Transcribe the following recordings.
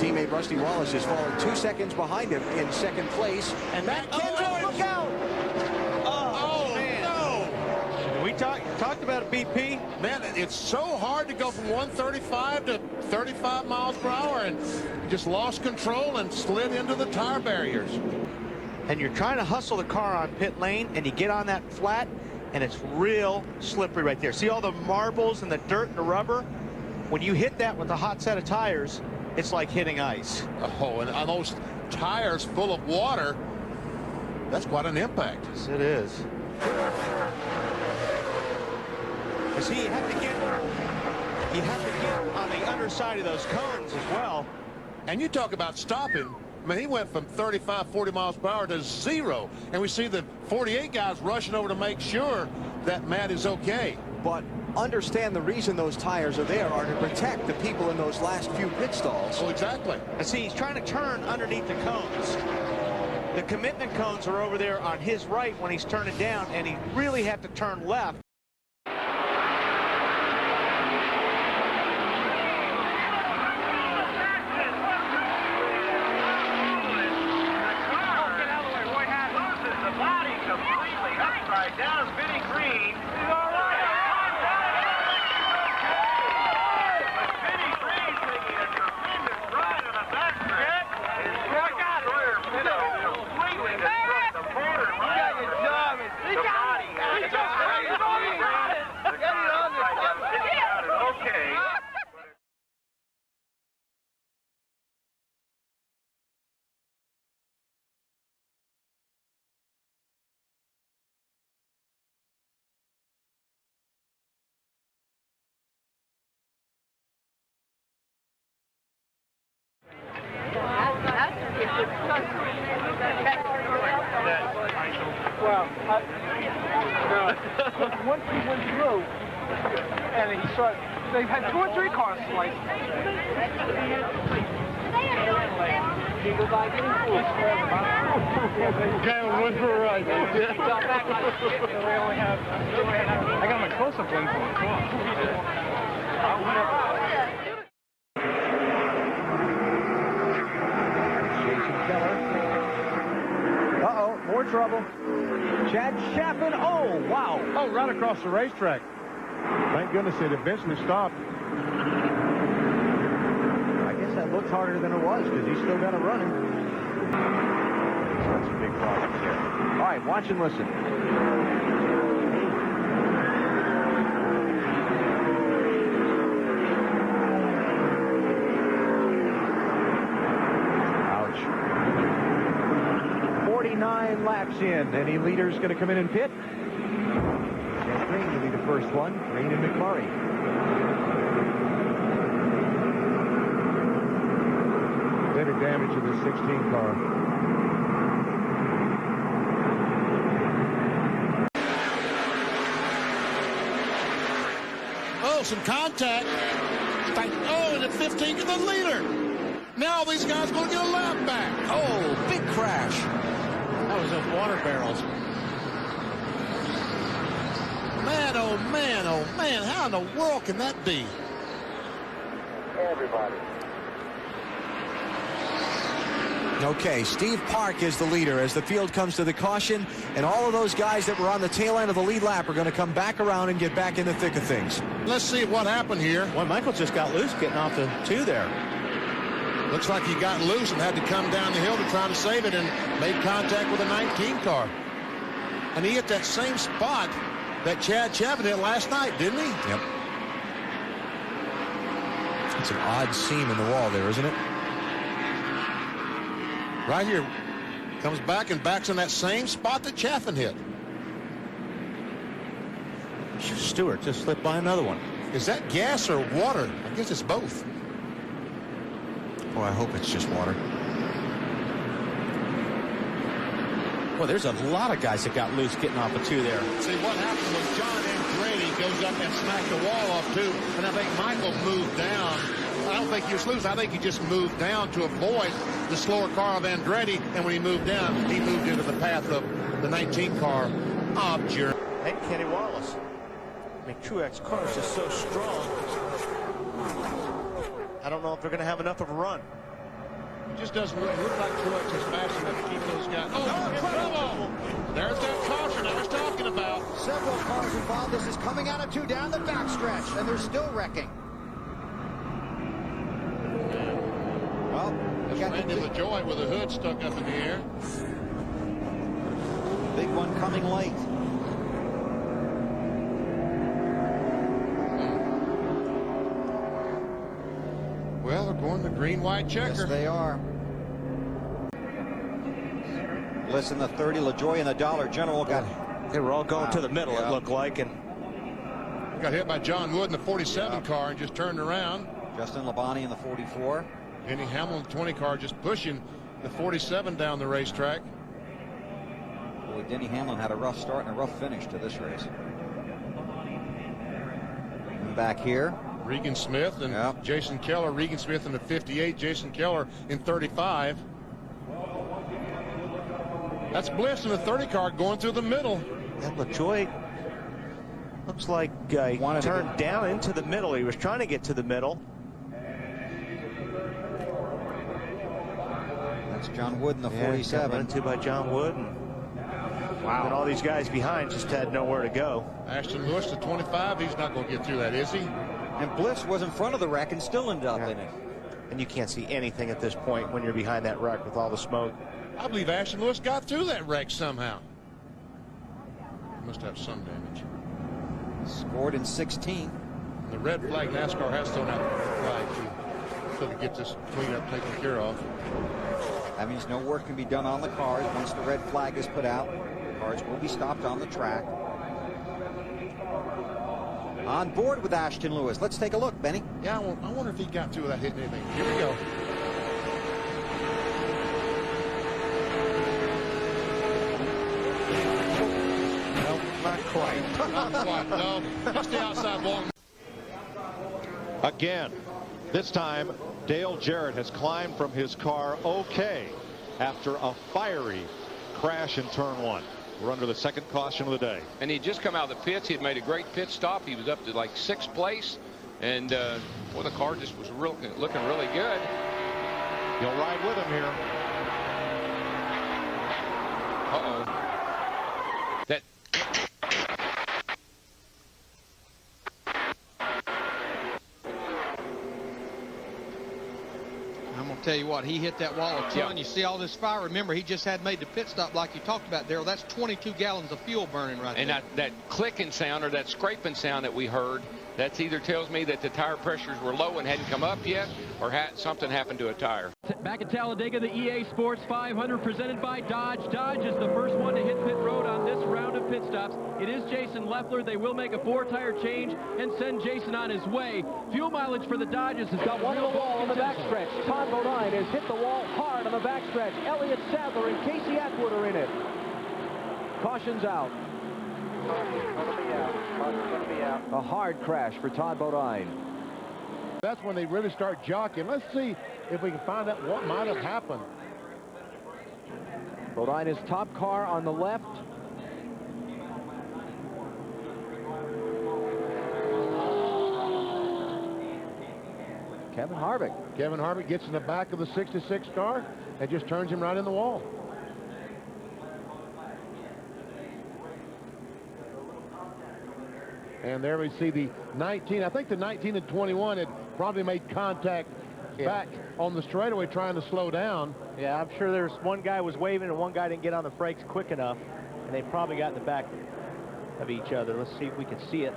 teammate Rusty Wallace has fallen 2 seconds behind him in second place. And Matt Kenseth, look out! Oh, man. No! We talked about a BP. Man, it's so hard to go from 135 to 35 miles per hour, and you just lost control and slid into the tire barriers. And you're trying to hustle the car on pit lane, and you get on that flat, and it's real slippery right there. See all the marbles and the dirt and the rubber? When you hit that with a hot set of tires, it's like hitting ice. Oh, and on those tires full of water, that's quite an impact. Yes, it is. See, you have to get on the underside of those cones as well. And you talk about stopping. I mean, he went from 35, 40 miles per hour to 0. And we see the 48 guys rushing over to make sure that Matt is okay. But understand the reason those tires are there are to protect the people in those last few pit stalls. Oh, exactly. And see, he's trying to turn underneath the cones. The commitment cones are over there on his right when he's turning down, and he really had to turn left. Down, spinning green. He's all right. Spinning green taking a tremendous ride on the backstretch. Completely destroyed the motor. You got your job. The body. Okay. Well, no. Once he went through, and he saw, they've had 2 or 3 cars sliced. Okay, one for a ride. I got my close-up lens on. Come on. More trouble. Chad Chaffin. Oh, wow. Oh, right across the racetrack. Thank goodness it eventually stopped. I guess that looked harder than it was because he's still got it running. He's got some big problems here. All right, watch and listen. Laps in. Any leaders going to come in and pit? Jeff Green will be the first one. Green and McMurray. Better damage to the 16 car. Oh, some contact. Oh, and at 15 to the leader. Now these guys going to get a lap back. Oh, big crash. That was those water barrels. Man, oh man, how in the world can that be? Everybody. Okay, Steve Park is the leader as the field comes to the caution, and all of those guys that were on the tail end of the lead lap are going to come back around and get back in the thick of things. Let's see what happened here. Well, Michael just got loose getting off the 2 there. Looks like he got loose and had to come down the hill to try to save it and made contact with a 19 car. And he hit that same spot that Chad Chaffin hit last night, didn't he? Yep. It's an odd seam in the wall there, isn't it? Right here. Comes back and backs in that same spot that Chaffin hit. Stewart just slipped by another one. Is that gas or water? I guess it's both. Oh, I hope it's just water. Well, there's a lot of guys that got loose getting off the 2 there. See, what happened was John Andretti goes up and smacked the wall off, too. And I think Michael moved down. I don't think he was loose. I think he just moved down to avoid the slower car of Andretti. And when he moved down, he moved into the path of the 19 car of Jeremy. And Kenny Wallace. I mean, Truex car is just so strong. I don't know if they're going to have enough of a run. Just doesn't look like Truex is fast enough to keep those guys. Oh, in trouble! There's that caution I was talking about. Several cars involved. This is coming out of 2 down the backstretch, and they're still wrecking. Well, That's Randy LaJoy with a hood stuck up in the air. Big one coming late. Well, they're going the green-white checker. Yes, they are. Listen, the 30, LaJoy and the Dollar General got... They were all going to the middle, yeah. It looked like. And got hit by John Wood in the 47 car and just turned around. Justin Labonte in the 44. Denny Hamlin, the 20 car, just pushing the 47 down the racetrack. Boy, Denny Hamlin had a rough start and a rough finish to this race. And back here, Regan Smith and Jason Keller. Regan Smith in the 58, Jason Keller in 35. That's Bliss in the 30 car going through the middle. And LaJoy looks like he turned down into the middle. He was trying to get to the middle. That's John Wood in the 47. Run into by John Wood. Wow. And all these guys behind just had nowhere to go. Ashton Lewis, the 25, he's not going to get through that, is he? And Bliss was in front of the wreck and still ended up in it. And you can't see anything at this point when you're behind that wreck with all the smoke. I believe Ashton Lewis got through that wreck somehow. Must have some damage. Scored in 16. And the red flag, NASCAR has thrown out the red flag so to get this cleanup taken care of. That means no work can be done on the cars. Once the red flag is put out, cars will be stopped on the track. On board with Ashton Lewis. Let's take a look, Benny. Yeah, I wonder if he got through without hitting anything. Here we go. No, not quite. Not quite, no. Just the outside wall. Again, this time Dale Jarrett has climbed from his car okay after a fiery crash in turn 1. We're under the second caution of the day. And he'd just come out of the pits. He had made a great pit stop. He was up to like 6th place. And well, the car just was looking really good. He'll ride with him here. Uh-oh. That I'm going to tell you what, he hit that wall of ton. You see all this fire. Remember, he just had made the pit stop like you talked about, Darrell. That's 22 gallons of fuel burning right there. And that clicking sound or that scraping sound that we heard, that either tells me that the tire pressures were low and hadn't come up yet, or something happened to a tire. Back at Talladega, the EA Sports 500 presented by Dodge. Dodge is the first one to hit pit road on this round of pit stops. It is Jason Leffler. They will make a 4-tire change and send Jason on his way. Fuel mileage for the Dodges has got one on the wall on the backstretch. Todd Bodine has hit the wall hard on the backstretch. Elliott, Sadler, and Casey Atwood are in it. Caution's out. A hard crash for Todd Bodine. That's when they really start jockeying. Let's see if we can find out what might have happened. Bodine is top car on the left. Kevin Harvick. Kevin Harvick gets in the back of the 66 car and just turns him right in the wall. And there we see the 19. I think the 19 and 21 had probably made contact back on the straightaway trying to slow down. Yeah, I'm sure there's one guy was waving and one guy didn't get on the brakes quick enough. And they probably got in the back of each other. Let's see if we can see it.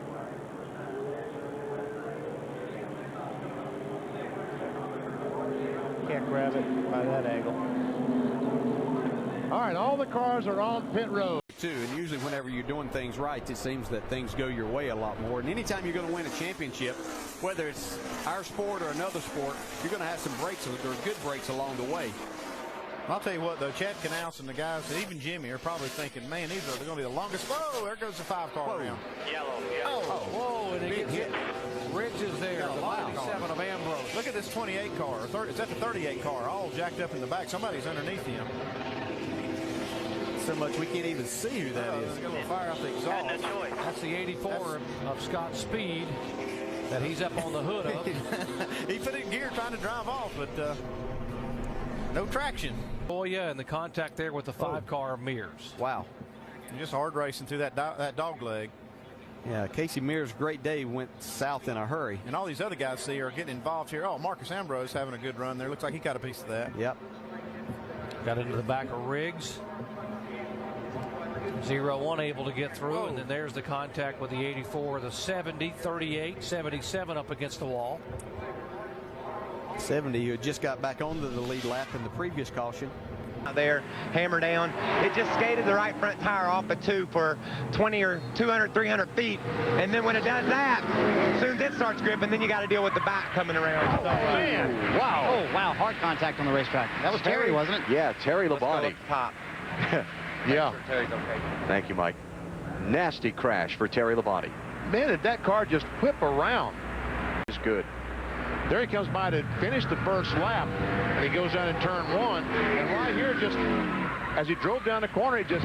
Can't grab it by that angle. All right, all the cars are on pit road. Too, and usually whenever you're doing things right, it seems that things go your way a lot more. And anytime you're going to win a championship, whether it's our sport or another sport, you're going to have some breaks, or good breaks along the way. I'll tell you what, though, Chad Knaus and the guys, even Jimmy, are probably thinking, man, these are going to be the longest. Whoa, there goes the 5-car round. Yellow. Oh, whoa, and it gets hit. Bridges there. The 97 of Ambrose. Look at this 28 car. It's at the 38 car, all jacked up in the back. Somebody's underneath him. So much we can't even see who that is. There's a little fire out the exhaust. That's the 84 of Scott Speed that he's up on the hood of. He put it in gear trying to drive off, but No traction. Montoya and the contact there with the 5-car Mears. Wow. Just hard racing through that dog leg. Yeah, Casey Mears' great day went south in a hurry. And all these other guys see are getting involved here. Oh, Marcus Ambrose having a good run there. Looks like he got a piece of that. Yep. Got into the back of Riggs. 0-1 able to get through, and then there's the contact with the 84, the 70, 38, 77 up against the wall. 70, who just got back onto the lead lap in the previous caution. There, hammer down. It just skated the right front tire off the tube for 20 or 200, 300 feet. And then when it does that, as soon as it starts gripping, then you got to deal with the back coming around. Oh, man. Wow. Oh, wow. Hard contact on the racetrack. That was Terry, wasn't it? Yeah, Terry Labonte. Top. Yeah. Sure Terry's okay. Thank you, Mike. Nasty crash for Terry Labonte. Man, did that car just whip around. It's good. There he comes by to finish the first lap, and he goes down in turn 1. And right here, just as he drove down the corner, he just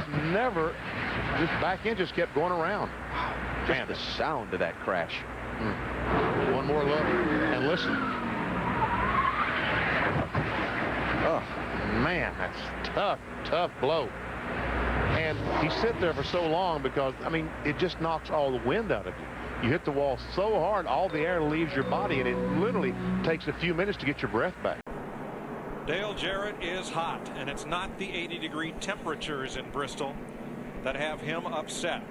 back end just kept going around. Man, the sound of that crash. One more look and listen. Oh, man, that's tough blow. And he sit there for so long because, I mean, it just knocks all the wind out of you. You hit the wall so hard, all the air leaves your body, and it literally takes a few minutes to get your breath back. Dale Jarrett is hot, and it's not the 80-degree temperatures in Bristol that have him upset.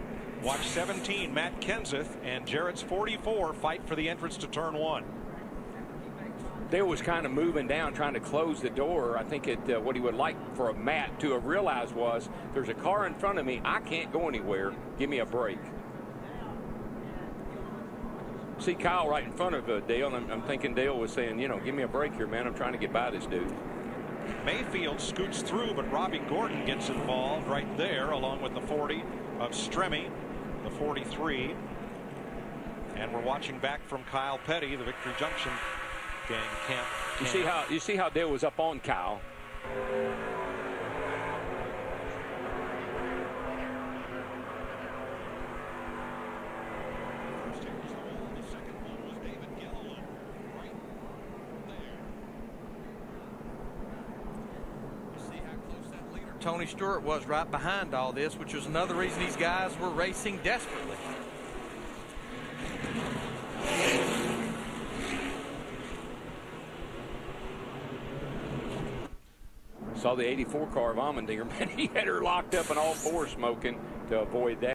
Watch 17, Matt Kenseth, and Jarrett's 44 fight for the entrance to turn 1. Dale was kind of moving down, trying to close the door. I think what he would like for a Matt to have realized was, there's a car in front of me. I can't go anywhere. Give me a break. See Kyle right in front of Dale, and I'm thinking Dale was saying, you know, give me a break here, man. I'm trying to get by this dude. Mayfield scoots through, but Robby Gordon gets involved right there, along with the 40 of Stremme, the 43. And we're watching back from Kyle Petty, the Victory Junction gang camp. You see how Dale was up on Kyle. Tony Stewart was right behind all this, which was another reason these guys were racing desperately. Saw the 84 car of Allmendinger, man, he had her locked up and all four smoking to avoid that.